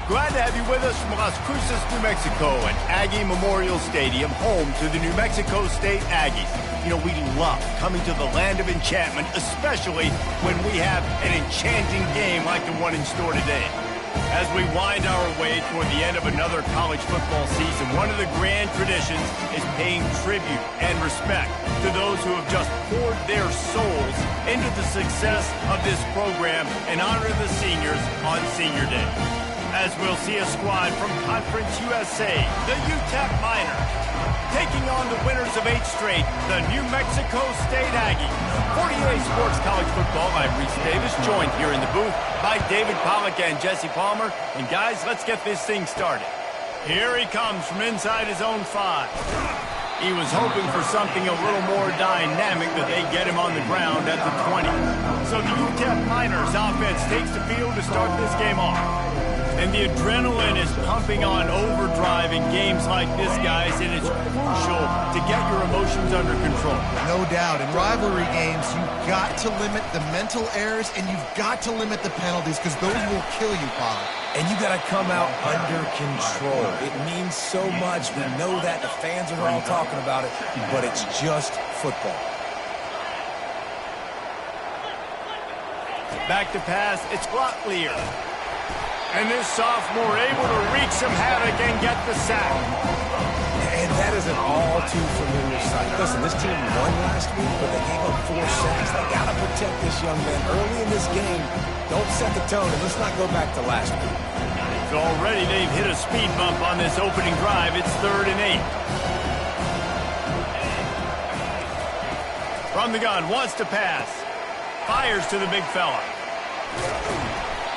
Glad to have you with us from Las Cruces, New Mexico, and Aggie Memorial Stadium, home to the New Mexico State Aggies. You know, we love coming to the land of enchantment, especially when we have an enchanting game like the one in store today. As we wind our way toward the end of another college football season, one of the grand traditions is paying tribute and respect to those who have just poured their souls into the success of this program and honor the seniors on Senior Day. As we'll see a squad from Conference USA, the UTEP Miners, taking on the winners of 8 straight, the New Mexico State Aggies. 48 Sports College Football, I'm Reese Davis, joined here in the booth by David Pollack and Jesse Palmer. And guys, let's get this thing started. Here he comes from inside his own 5. He was hoping for something a little more dynamic, but they get him on the ground at the 20. So the UTEP Miners offense takes the field to start this game off. And the adrenaline is pumping on overdrive in games like this, guys, and it's crucial to get your emotions under control. No doubt. In rivalry games, you've got to limit the mental errors, and you've got to limit the penalties, because those will kill you, Paul. And you got to come out under control. It means so much. We know that. The fans are all talking about it, but it's just football. Back to pass, it's Glotlier. And this sophomore able to wreak some havoc and get the sack. And that is an all-too-familiar sight. Listen, this team won last week, but they gave up 4 sacks. They got to protect this young man early in this game. Don't set the tone, and let's not go back to last week. So already they've hit a speed bump on this opening drive. It's 3rd and 8. From the gun, wants to pass. Fires to the big fella.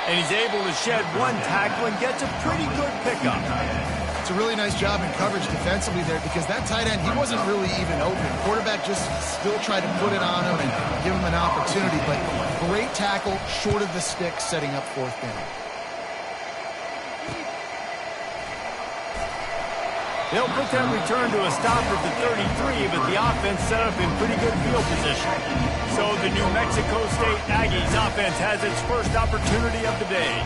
And he's able to shed 1 tackle and gets a pretty good pickup. It's a really nice job in coverage defensively there, because that tight end, he wasn't really even open. Quarterback just still tried to put it on him and give him an opportunity, but great tackle short of the stick, setting up 4th down. They'll put that return to a stopper at the 33, but the offense set up in pretty good field position. So the New Mexico State Aggies offense has its first opportunity of the day.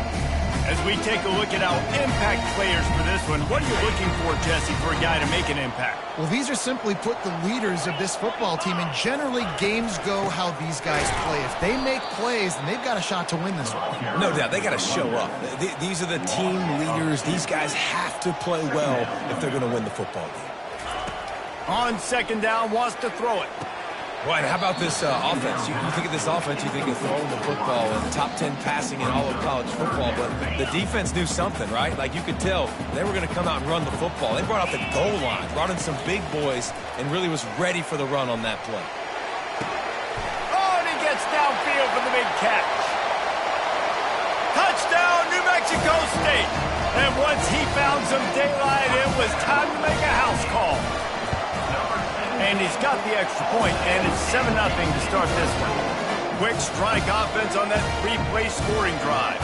As we take a look at our impact players for this one, what are you looking for, Jesse, for a guy to make an impact? Well, these are simply put the leaders of this football team, and generally games go how these guys play. If they make plays, then they've got a shot to win this one. No doubt, they got to show up. These are the team leaders. These guys have to play well if they're going to win the football game. On 2nd down, wants to throw it. Right, how about this offense? You think of this offense, you think of throwing the football and top 10 passing in all of college football, but the defense knew something, right? Like, you could tell they were going to come out and run the football. They brought out the goal line, brought in some big boys, and really was ready for the run on that play. Oh, and he gets downfield for the big catch. Touchdown, New Mexico State. And once he found some daylight, it was time to make a house call. And he's got the extra point, and it's 7-0 to start this one. Quick strike offense on that 3-play scoring drive.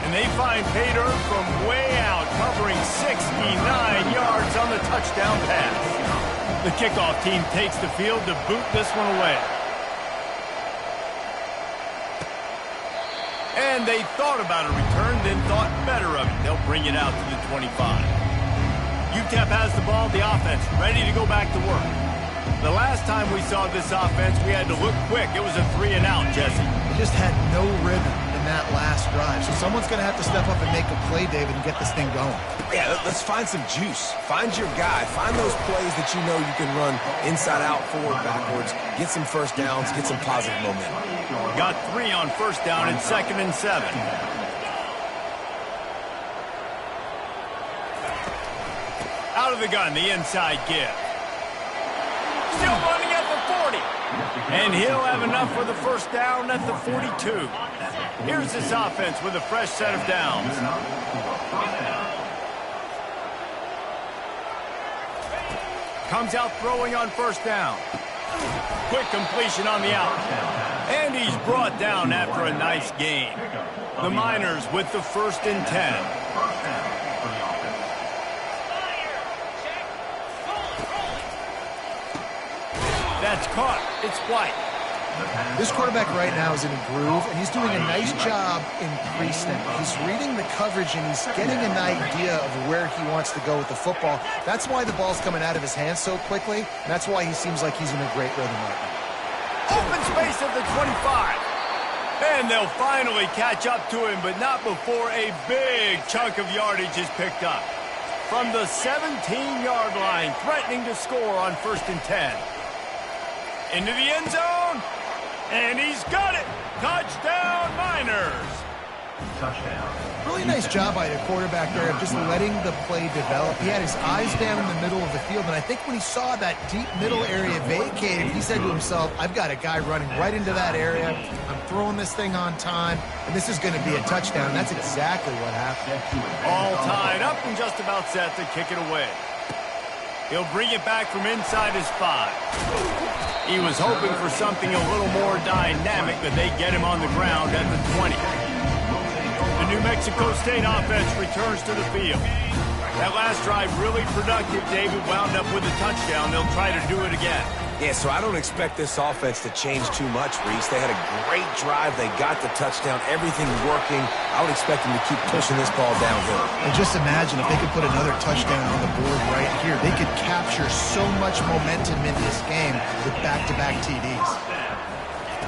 And they find pay dirt from way out, covering 69 yards on the touchdown pass. The kickoff team takes the field to boot this one away. And they thought about a return, then thought better of it. They'll bring it out to the 25. UTEP has the ball, the offense ready to go back to work. The last time we saw this offense, we had to look quick. It was a 3-and-out, Jesse. They just had no rhythm in that last drive. So someone's going to have to step up and make a play, David, and get this thing going. Yeah, let's find some juice. Find your guy. Find those plays that you know you can run inside out, forward, backwards. Get some first downs. Get some positive momentum. Got 3 on 1st down and 2nd and 7. Out of the gun, the inside give. Still running at the 40. And he'll have enough for the 1st down at the 42. Here's this offense with a fresh set of downs. Comes out throwing on 1st down. Quick completion on the out. And he's brought down after a nice gain. The Miners with the 1st and 10. That's caught. It's White. This quarterback right now is in a groove, and he's doing a nice job in pre-snap. He's reading the coverage, and he's getting an idea of where he wants to go with the football. That's why the ball's coming out of his hands so quickly, and that's why he seems like he's in a great rhythm right now. Open space at the 25. And they'll finally catch up to him, but not before a big chunk of yardage is picked up. From the 17-yard line, threatening to score on 1st and 10. Into the end zone, and he's got it. Touchdown, Niners. Touchdown. Really nice job by the quarterback there of just letting the play develop. He had his eyes down in the middle of the field, and I think when he saw that deep middle area vacated, he said to himself, I've got a guy running right into that area. I'm throwing this thing on time, and this is going to be a touchdown. That's exactly what happened. All tied up and just about set to kick it away. He'll bring it back from inside his 5. He was hoping for something a little more dynamic, but they get him on the ground at the 20. The New Mexico State offense returns to the field. That last drive really productive. David wound up with a touchdown. They'll try to do it again. Yeah, so I don't expect this offense to change too much, Reese. They had a great drive. They got the touchdown. Everything's working. I would expect them to keep pushing this ball downhill. And just imagine if they could put another touchdown on the board right here. They could capture so much momentum in this game with back-to-back TDs.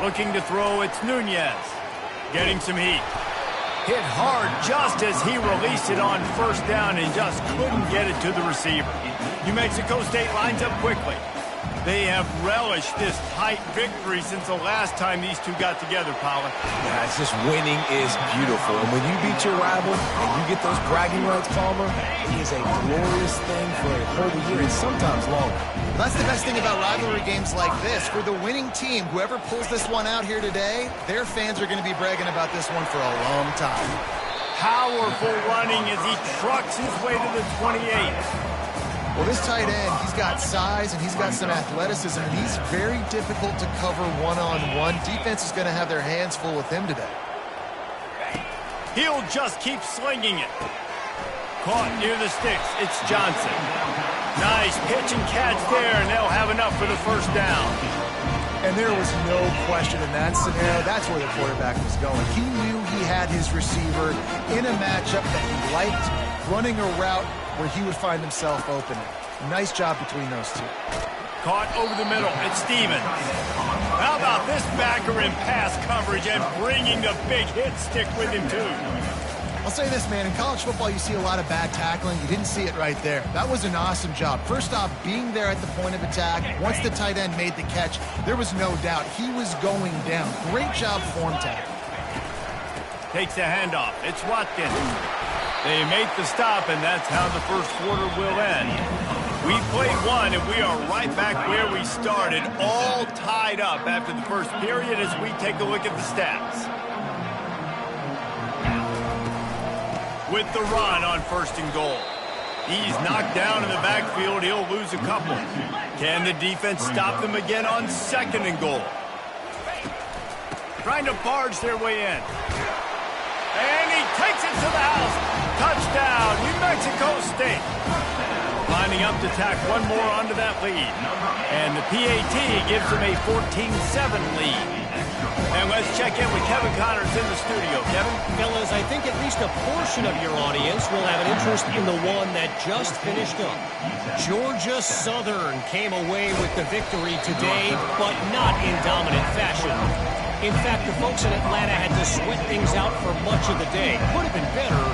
Looking to throw, it's Nunez. Getting some heat. Hit hard just as he released it on 1st down and just couldn't get it to the receiver. New Mexico State lines up quickly. They have relished this tight victory since the last time these two got together, Pollard. Yeah, it's just winning is beautiful. And when you beat your rival and you get those bragging rights, Palmer, it is a glorious thing for a whole year and sometimes longer. That's the best thing about rivalry games like this. For the winning team, whoever pulls this one out here today, their fans are going to be bragging about this one for a long time. Powerful running as he trucks his way to the 28. Well, this tight end, he's got size and he's got some athleticism, and he's very difficult to cover one-on-one. Defense is going to have their hands full with him today. He'll just keep slinging it. Caught near the sticks. It's Johnson. Nice pitch and catch there, and they'll have enough for the 1st down. And there was no question in that scenario. That's where the quarterback was going. He knew he had his receiver in a matchup that he liked, running a route where he would find himself open. Nice job between those two. Caught over the middle. It's Stevens. How about this backer in pass coverage and bringing the big hit stick with him, too? I'll say this, man. In college football, you see a lot of bad tackling. You didn't see it right there. That was an awesome job. First off, being there at the point of attack. Once the tight end made the catch, there was no doubt he was going down. Great job form tackle. Takes the handoff. It's Watkins. They make the stop, and that's how the 1st quarter will end. We played one, and we are right back where we started, all tied up after the 1st period as we take a look at the stats. With the run on 1st and goal. He's knocked down in the backfield. He'll lose a couple. Can the defense stop them again on 2nd and goal? Trying to barge their way in. And he takes it to the house. Touchdown, New Mexico State. Lining up to tack one more onto that lead. And the PAT gives them a 14-7 lead. And let's check in with Kevin Connors in the studio. Kevin? Fellas, I think at least a portion of your audience will have an interest in the one that just finished up. Georgia Southern came away with the victory today, but not in dominant fashion. In fact, the folks in Atlanta had to sweat things out for much of the day. Could have been better,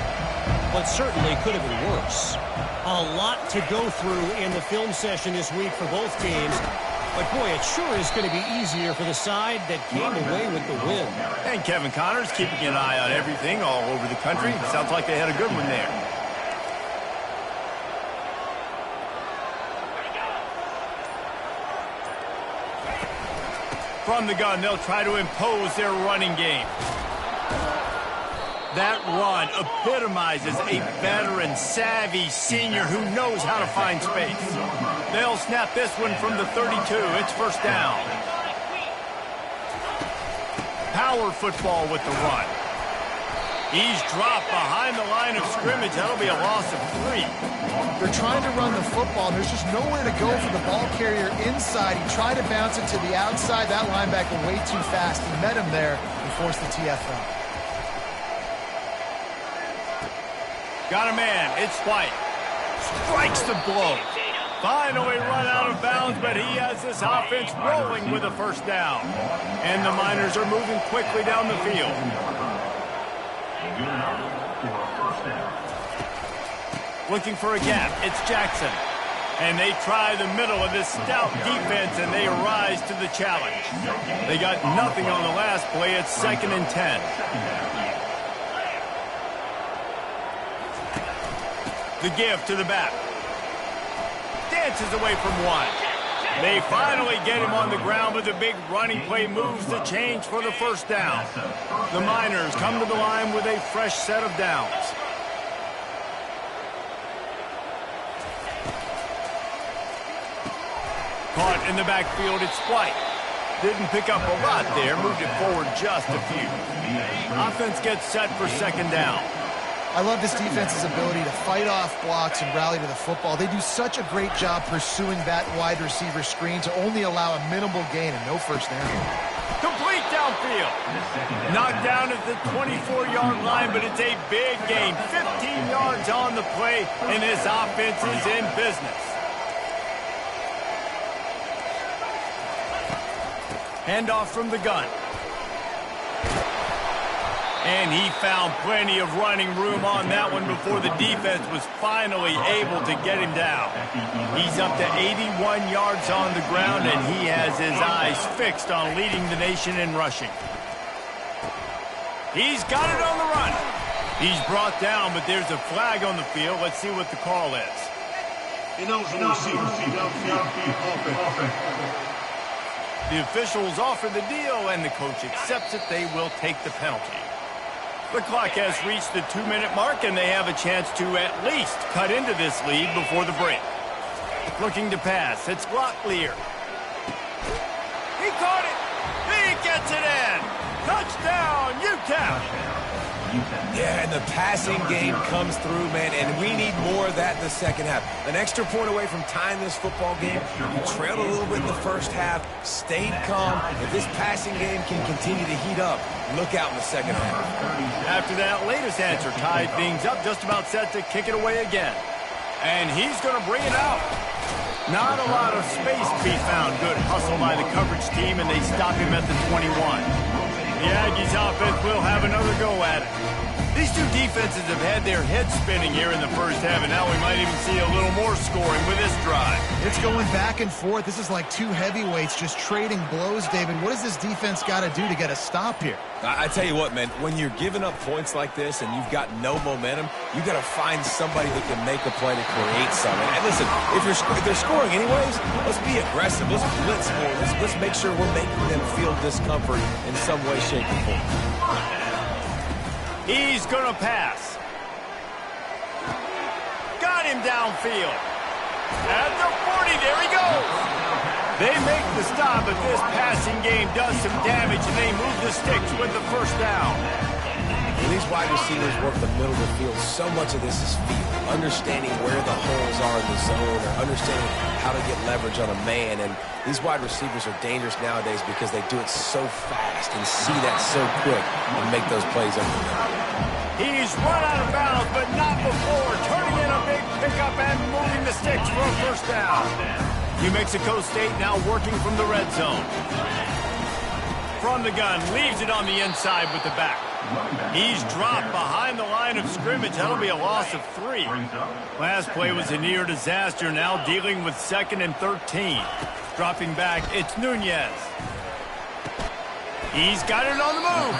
but certainly could have been worse. A lot to go through in the film session this week for both teams. But, boy, it sure is going to be easier for the side that came away with the win. And Kevin Connors keeping an eye on everything all over the country. Sounds like they had a good one there. From the gun, they'll try to impose their running game. That run epitomizes a veteran, savvy senior who knows how to find space. They'll snap this one from the 32. It's 1st down. Power football with the run. He's dropped behind the line of scrimmage. That'll be a loss of 3. They're trying to run the football. There's just nowhere to go for the ball carrier inside. He tried to bounce it to the outside. That linebacker way too fast. He met him there and forced the TFL. Got a man. It's White. Strikes the blow. Finally run out of bounds, but he has this offense rolling with a first down. And the Miners are moving quickly down the field. Looking for a gap. It's Jackson. And they try the middle of this stout defense, and they rise to the challenge. They got nothing on the last play. It's 2nd and 10. The give to the back. Dances away from one. They finally get him on the ground, but the big running play moves the change for the first down. The Miners come to the line with a fresh set of downs. Caught in the backfield, it's White. Didn't pick up a lot there, moved it forward just a few. Offense gets set for 2nd down. I love this defense's ability to fight off blocks and rally to the football. They do such a great job pursuing that wide receiver screen to only allow a minimal gain and no first down. Complete downfield. Knocked down at the 24-yard line, but it's a big gain. 15 yards on the play, and this offense is in business. Handoff from the gun. And he found plenty of running room on that one before the defense was finally able to get him down. He's up to 81 yards on the ground, and he has his eyes fixed on leading the nation in rushing. He's got it on the run. He's brought down, but there's a flag on the field. Let's see what the call is. The officials offer the deal, and the coach accepts it. They will take the penalty. The clock has reached the 2-minute mark, and they have a chance to at least cut into this lead before the break. Looking to pass. It's Locklear. He caught it. He gets it in. Touchdown, UTEP. Yeah, and the passing game comes through, man, and we need more of that in the second half. An extra point away from tying this football game. You trailed a little bit in the first half, stayed calm. If this passing game can continue to heat up, look out in the second half. After that latest answer, tied things up, just about set to kick it away again. And he's going to bring it out. Not a lot of space to be found. Good hustle by the coverage team, and they stop him at the 21. The Aggies offense will have another go at it. These two defenses have had their heads spinning here in the first half, and now we might even see a little more scoring with this drive. It's going back and forth. This is like two heavyweights just trading blows, David. What does this defense got to do to get a stop here? I tell you what, man, when you're giving up points like this and you've got no momentum, you got to find somebody that can make a play to create something. And listen, if they're scoring anyways, let's be aggressive. Let's blitz more. Let's make sure we're making them feel discomfort in some way, shape, or form. He's going to pass. Got him downfield. At the 40, there he goes. They make the stop, but this passing game does some damage, and they move the sticks with the first down. When these wide receivers work the middle of the field, so much of this is feel. Understanding where the holes are in the zone, or understanding how to get leverage on a man. And these wide receivers are dangerous nowadays because they do it so fast and see that so quick and make those plays over the middle. He's run out of bounds, but not before. Turning in a big pickup and moving the sticks for a first down. New Mexico State now working from the red zone. From the gun, leaves it on the inside with the back. He's dropped behind the line of scrimmage. That'll be a loss of 3. Last play was a near disaster. Now dealing with 2nd and 13. Dropping back, it's Nunez. He's got it on the move.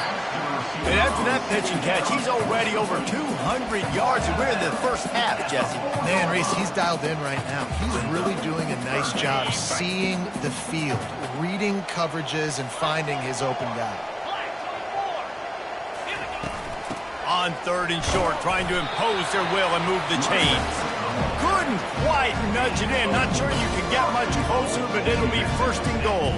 And after that pitch and catch, he's already over 200 yards, and we're in the first half, Jesse. Man, Reese, he's dialed in right now. He's really doing a nice job seeing the field, reading coverages, and finding his open guy. On 3rd and short, trying to impose their will and move the chains. Couldn't quite nudge it in. Not sure you can get much closer, but it'll be 1st and goal.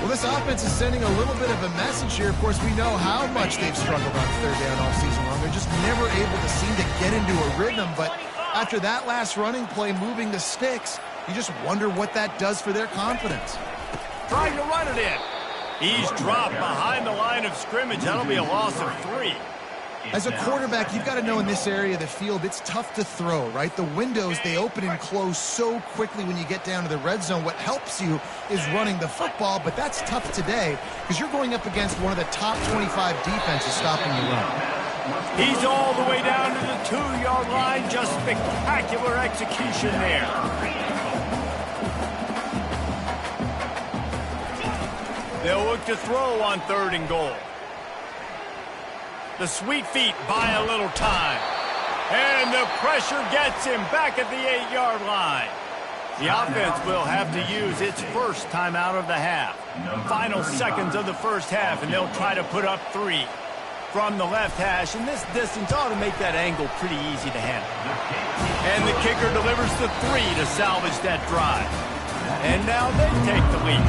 Well, this offense is sending a little bit of a message here. Of course, we know how much they've struggled on third down all season long. They're just never able to seem to get into a rhythm. But after that last running play, moving the sticks, you just wonder what that does for their confidence. Trying to run it in. He's dropped behind the line of scrimmage. That'll be a loss of 3. As a quarterback, you've got to know in this area of the field, it's tough to throw, right? The windows, they open and close so quickly when you get down to the red zone. What helps you is running the football, but that's tough today because you're going up against one of the top 25 defenses stopping the run. He's all the way down to the 2-yard line. Just spectacular execution there. They'll look to throw on 3rd and goal. The sweet feet buy a little time. And the pressure gets him back at the 8-yard line. The offense will have to use its first timeout of the half. Final seconds of the first half, and they'll try to put up 3 from the left hash. And this distance ought to make that angle pretty easy to handle. And the kicker delivers the 3 to salvage that drive. And now they take the lead.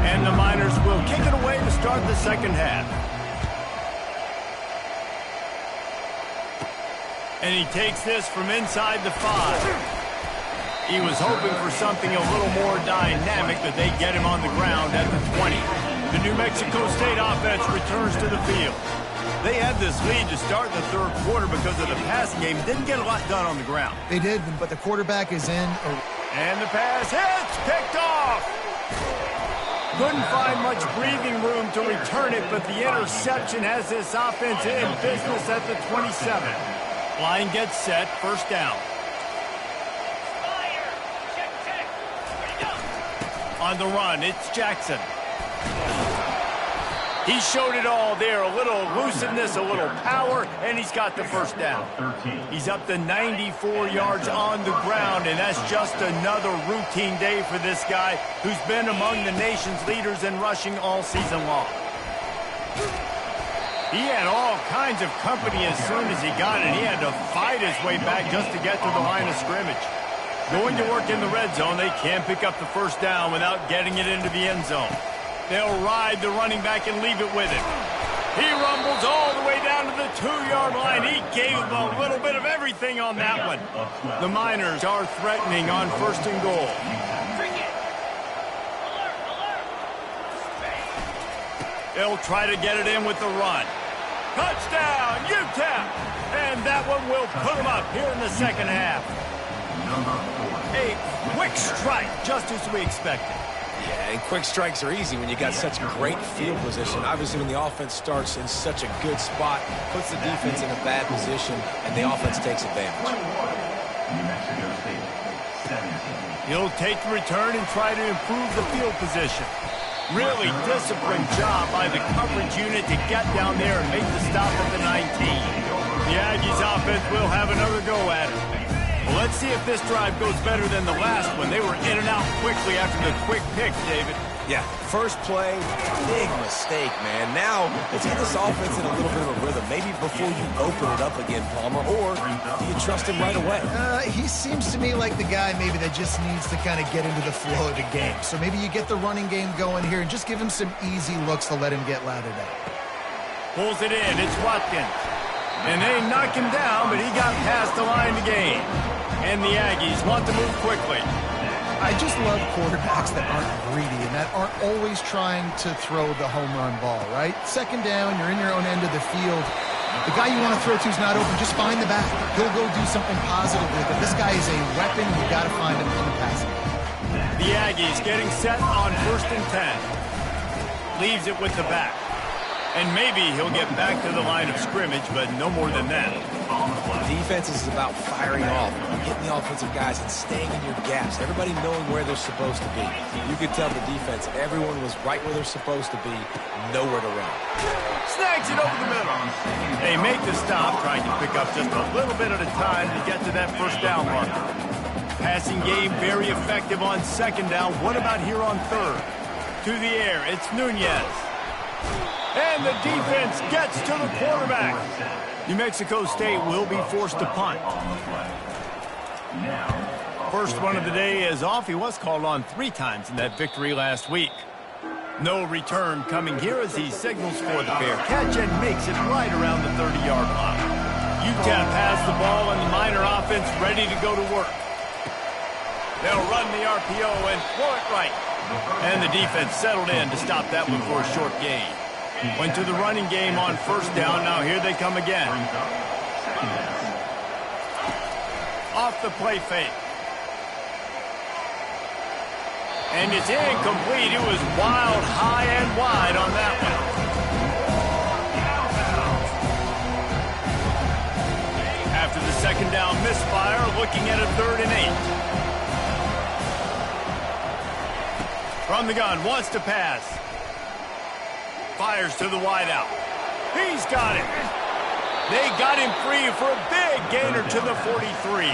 And the Miners will kick it away to start the second half. And he takes this from inside the 5. He was hoping for something a little more dynamic, but they get him on the ground at the 20. The New Mexico State offense returns to the field. They had this lead to start the third quarter because of the passing game. Didn't get a lot done on the ground. They did, but the quarterback is in. And the pass hits, picked off. Couldn't find much breathing room to return it, but the interception has this offense in business at the 27. Line gets set, first down. On the run, it's Jackson. He showed it all there. A little elusiveness, a little power, and he's got the first down. He's up to 94 yards on the ground, and that's just another routine day for this guy who's been among the nation's leaders in rushing all season long. He had all kinds of company as soon as he got it. He had to fight his way back just to get to the line of scrimmage. Going to work in the red zone, they can't pick up the first down without getting it into the end zone. They'll ride the running back and leave it with him. He rumbles all the way down to the 2-yard line. He gave him a little bit of everything on that one. The Miners are threatening on 1st and goal. They'll try to get it in with the run. Touchdown, UTEP! And that one will put them up here in the second half. A quick strike, just as we expected. Yeah, and quick strikes are easy when you got such great field position. Obviously, when the offense starts in such a good spot, puts the defense in a bad position, and the offense takes advantage. He'll take the return and try to improve the field position. Really disciplined job by the coverage unit to get down there and make the stop at the 19. The Aggies offense will have another go at it. Well, let's see if this drive goes better than the last one. They were in and out quickly after the quick pick, David. Yeah, first play, big mistake, man. Now, let's get this offense in a little bit of a rhythm. Maybe before you open it up again, Palmer, or do you trust him right away? He seems to me like the guy maybe that just needs to kind of get into the flow of the game. So maybe you get the running game going here and just give him some easy looks to let him get lathered up. Pulls it in. It's Watkins. And they knock him down, but he got past the line to gain. And the Aggies want to move quickly. I just love quarterbacks that aren't greedy and that aren't always trying to throw the home run ball, right? Second down, you're in your own end of the field. The guy you want to throw to is not open. Just find the back. He'll go do something positive with it. This guy is a weapon. You've got to find him in the passing. The Aggies getting set on 1st and 10. Leaves it with the back. And maybe he'll get back to the line of scrimmage, but no more than that. Defense is about firing off, getting the offensive guys and staying in your gaps. Everybody knowing where they're supposed to be. You could tell the defense, everyone was right where they're supposed to be, nowhere to run. Snags it over the middle. They make the stop, trying to pick up just a little bit at a time to get to that first down marker. Passing game very effective on 2nd down. What about here on 3rd? To the air, it's Nunez. And the defense gets to the quarterback. New Mexico State will be forced to punt. First one of the day is off. He was called on 3 times in that victory last week. No return coming here as he signals for the fair catch and makes it right around the 30-yard line. UTEP has the ball and the Miner offense ready to go to work. They'll run the RPO and throw it right. And the defense settled in to stop that one for a short gain. Went to the running game on first down. Now here they come again. Off the play fake. And it's incomplete. It was wild, high, and wide on that one. After the second down misfire, looking at a 3rd and 8. From the gun, wants to pass. Fires to the wideout. He's got it. They got him free for a big gainer to the 43.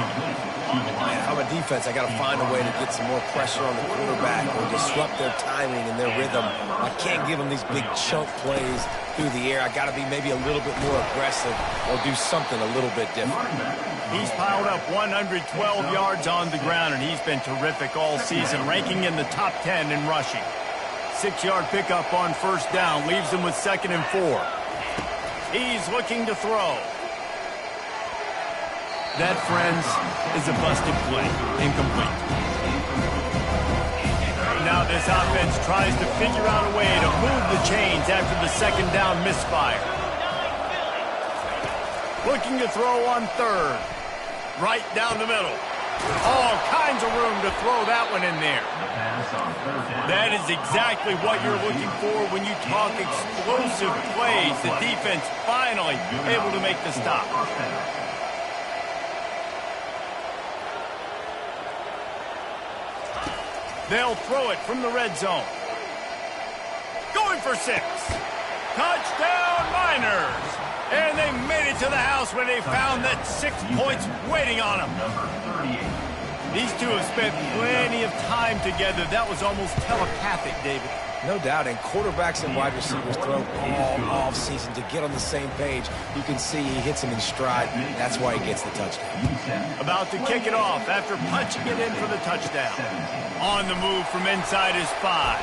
Man, if I'm a defense, I got to find a way to get some more pressure on the quarterback or disrupt their timing and their rhythm. I can't give them these big chunk plays through the air. I got to be maybe a little bit more aggressive or do something a little bit different. He's piled up 112 yards on the ground, and he's been terrific all season, ranking in the top 10 in rushing. 6-yard pickup on first down leaves him with 2nd and 4. He's looking to throw. That, friends, is a busted play. Incomplete. Now this offense tries to figure out a way to move the chains after the second down misfire. Looking to throw on 3rd. Right down the middle. All kinds of room to throw that one in there. That is exactly what you're looking for when you talk explosive plays. The defense finally able to make the stop. They'll throw it from the red zone. Going for 6. Touchdown, Miners! And they made it to the house when they found that 6 points waiting on them. These two have spent plenty of time together. That was almost telepathic, David. No doubt, and quarterbacks and wide receivers throw all off-season to get on the same page. You can see he hits him in stride. That's why he gets the touchdown. About to kick it off after punching it in for the touchdown. On the move from inside his 5.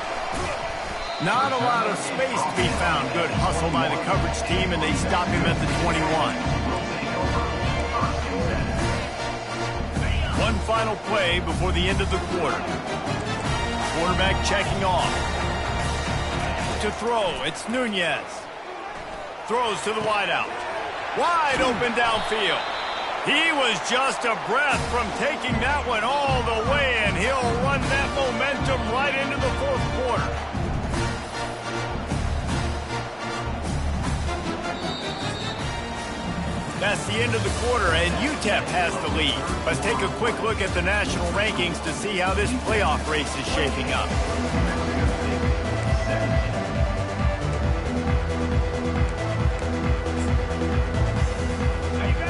Not a lot of space to be found. Good hustle by the coverage team, and they stop him at the 21. One final play before the end of the quarter. Quarterback checking off. To throw, it's Nunez. Throws to the wideout. Wide open downfield. He was just a breath from taking that one all the way, and he'll run that momentum right into the 4th quarter. That's the end of the quarter, and UTEP has the lead. Let's take a quick look at the national rankings to see how this playoff race is shaping up.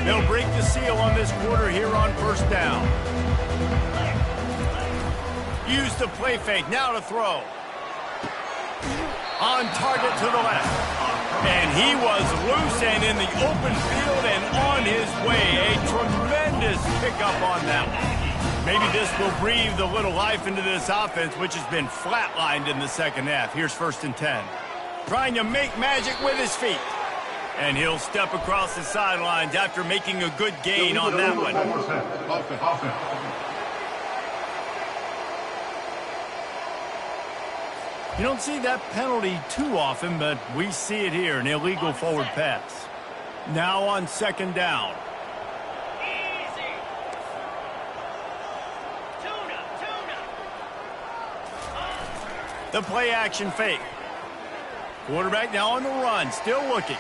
They'll break the seal on this quarter here on first down. Use the play fake, now to throw. On target to the left. And he was loose and in the open field and on his way. A tremendous pickup on that one. Maybe this will breathe a little life into this offense, which has been flatlined in the second half. Here's 1st and 10. Trying to make magic with his feet. And he'll step across the sidelines after making a good gain on that one. You don't see that penalty too often, but we see it here, an illegal forward pass. Now on 2nd down. The play action fake. Quarterback now on the run, still looking.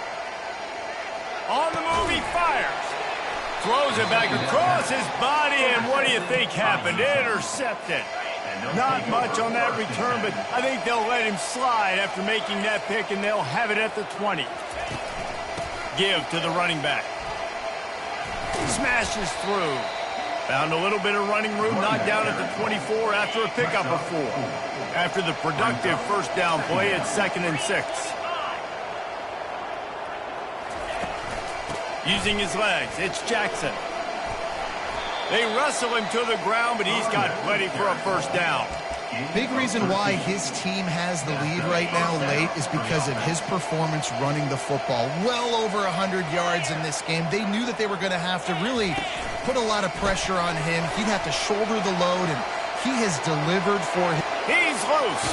On the move, he fires. Throws it back across his body, and what do you think happened? Intercepted. Not much on that return, but I think they'll let him slide after making that pick, and they'll have it at the 20. Give to the running back. Smashes through. Found a little bit of running room, knocked down at the 24 after a pickup of 4. After the productive first down play, it's 2nd and 6. Using his legs, it's Jackson. They wrestle him to the ground, but he's got plenty for a first down. Big reason why his team has the lead right now late is because of his performance running the football. Well over 100 yards in this game. They knew that they were going to have to really put a lot of pressure on him. He'd have to shoulder the load, and he has delivered for him. He's loose.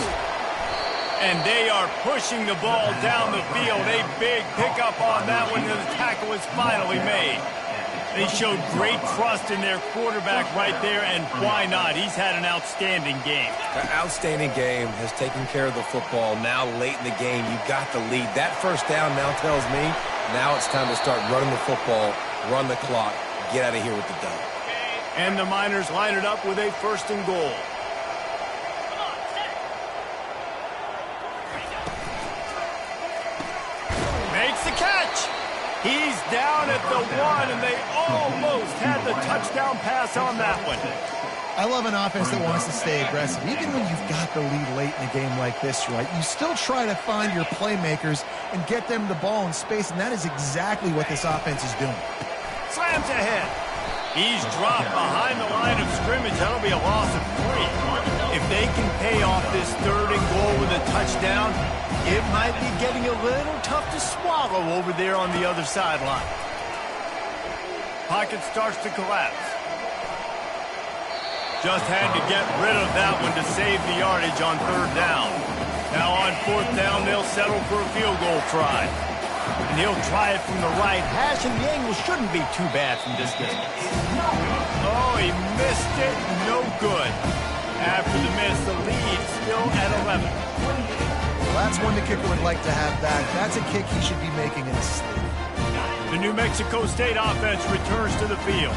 And they are pushing the ball down the field. A big pickup on that one, and the tackle is finally made. They showed great trust in their quarterback right there, and why not? He's had an outstanding game. An outstanding game, has taken care of the football. Now late in the game, you got the lead. That first down now tells me now it's time to start running the football, run the clock, get out of here with the dub. And the Miners line it up with a 1st and goal. Makes the catch. He's down at the 1, and they almost had the touchdown pass on that one. I love an offense that wants to stay aggressive. Even when you've got the lead late in a game like this, right, you still try to find your playmakers and get them the ball in space, and that is exactly what this offense is doing. Slams ahead. He's dropped behind the line of scrimmage. That'll be a loss of 3. If they can pay off this 3rd and goal with a touchdown, it might be getting a little tough to swallow over there on the other sideline. Pocket starts to collapse. Just had to get rid of that one to save the yardage on 3rd down. Now on 4th down, they'll settle for a field goal try. And he'll try it from the right hash, and the angle shouldn't be too bad from this distance. Oh, he missed it. No good. After the miss, the lead still at 11. Well, that's one the kicker would like to have back. That's a kick he should be making in his sleep. The New Mexico State offense returns to the field.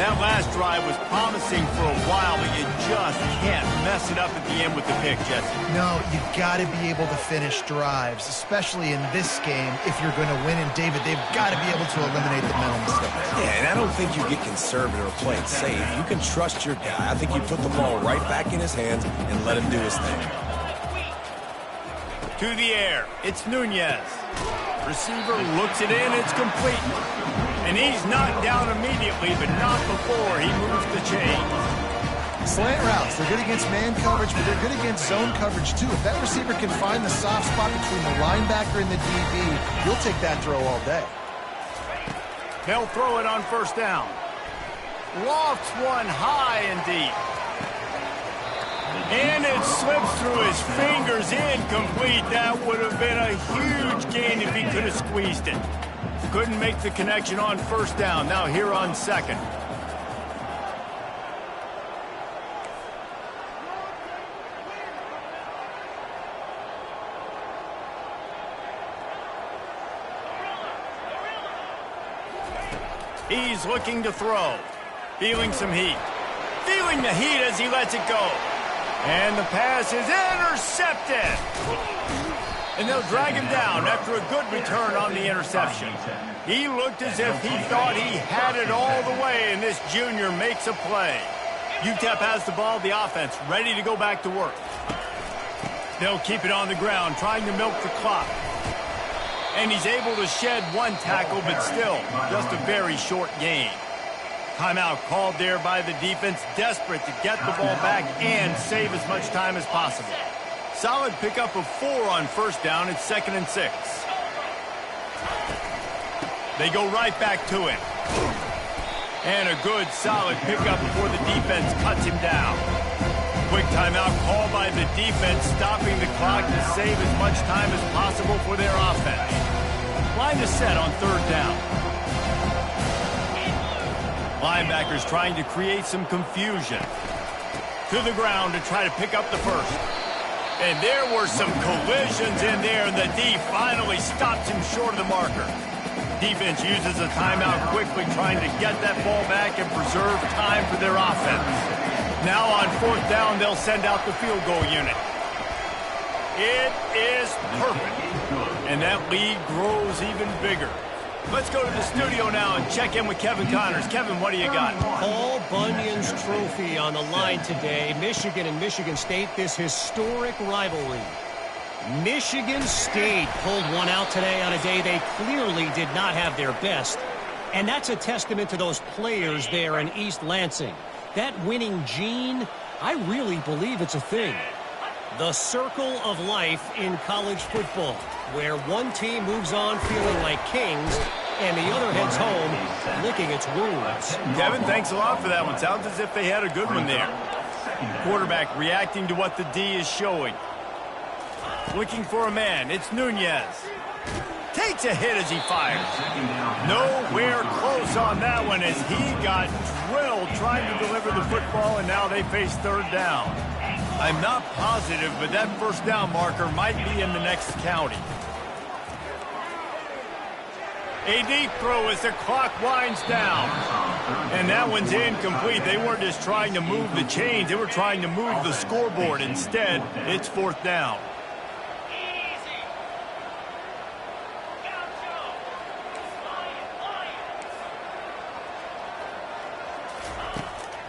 That last drive was promising for a while, but you just can't mess it up at the end with the pick, Jesse. No, you've got to be able to finish drives, especially in this game. If you're going to win, and David, they've got to be able to eliminate the mental mistakes. Yeah, and I don't think you get conservative or play it safe. You can trust your guy. I think you put the ball right back in his hands and let him do his thing. To the air, it's Nunez. Receiver looks it in, it's complete. And he's knocked down immediately, but not before he moves the chain. Slant routes, they're good against man coverage, but they're good against zone coverage too. If that receiver can find the soft spot between the linebacker and the DB, you'll take that throw all day. They'll throw it on 1st down. Lofts one high and deep. And it slips through his fingers, incomplete. That would have been a huge gain if he could have squeezed it. Couldn't make the connection on 1st down. Now here on 2nd. He's looking to throw. Feeling some heat. Feeling the heat as he lets it go. And the pass is intercepted. And they'll drag him down after a good return on the interception. He looked as if he thought he had it all the way, and this junior makes a play. UTEP has the ball, the offense ready to go back to work. They'll keep it on the ground, trying to milk the clock. And he's able to shed one tackle, but still just a very short gain. Timeout called there by the defense, desperate to get the ball back and save as much time as possible. Solid pickup of 4 on 1st down. It's 2nd and 6. They go right back to him. And a good, solid pickup before the defense cuts him down. Quick timeout called by the defense, stopping the clock to save as much time as possible for their offense. Line is set on 3rd down. Linebackers trying to create some confusion. To the ground to try to pick up the 1st. And there were some collisions in there, and the D finally stops him short of the marker. Defense uses a timeout quickly, trying to get that ball back and preserve time for their offense. Now on 4th down, they'll send out the field goal unit. It is perfect. And that lead grows even bigger. Let's go to the studio now and check in with Kevin Connors. Kevin, what do you got? Paul Bunyan's trophy on the line today. Michigan and Michigan State, this historic rivalry. Michigan State pulled one out today on a day they clearly did not have their best. And that's a testament to those players there in East Lansing. That winning gene, I really believe it's a thing. The circle of life in college football, where one team moves on feeling like kings and the other heads home licking its wounds. Kevin, thanks a lot for that one. Sounds as if they had a good one there. Quarterback reacting to what the D is showing. Looking for a man. It's Nunez. Takes a hit as he fires. Nowhere close on that one as he got drilled trying to deliver the football, and now they face third down. I'm not positive, but that first down marker might be in the next county. A deep throw as the clock winds down. And that one's incomplete. They weren't just trying to move the chains. They were trying to move the scoreboard. Instead, it's fourth down.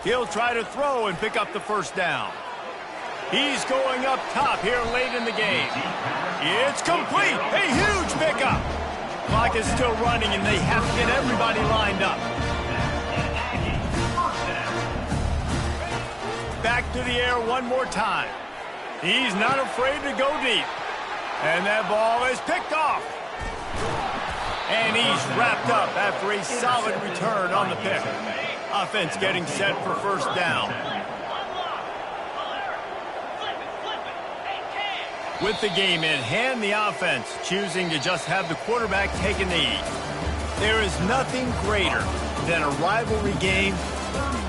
He'll try to throw and pick up the first down. He's going up top here late in the game. It's complete. A huge pickup. Clock is still running, and they have to get everybody lined up. Back to the air one more time. He's not afraid to go deep. And that ball is picked off. And he's wrapped up after a solid return on the pick. Offense getting set for first down. With the game in hand, the offense choosing to just have the quarterback take a knee. There is nothing greater than a rivalry game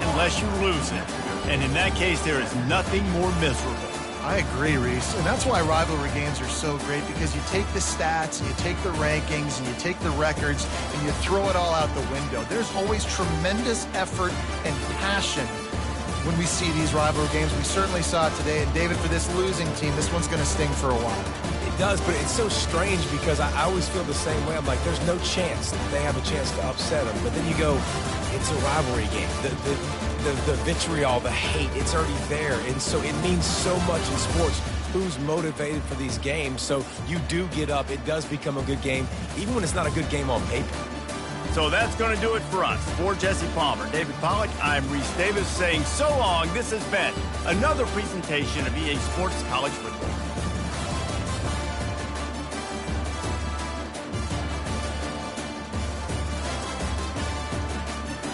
unless you lose it. And in that case, there is nothing more miserable. I agree, Reese. And that's why rivalry games are so great, because you take the stats, and you take the rankings, and you take the records, and you throw it all out the window. There's always tremendous effort and passion when we see these rivalry games. We certainly saw it today. And, David, for this losing team, this one's going to sting for a while. It does, but it's so strange because I always feel the same way. I'm like, there's no chance that they have a chance to upset them. But then you go, it's a rivalry game. The vitriol, the hate, it's already there. And so it means so much in sports. Who's motivated for these games? So you do get up. It does become a good game, even when it's not a good game on paper. So that's going to do it for us. For Jesse Palmer, David Pollack, I'm Reese Davis saying so long. This has been another presentation of EA Sports College Football.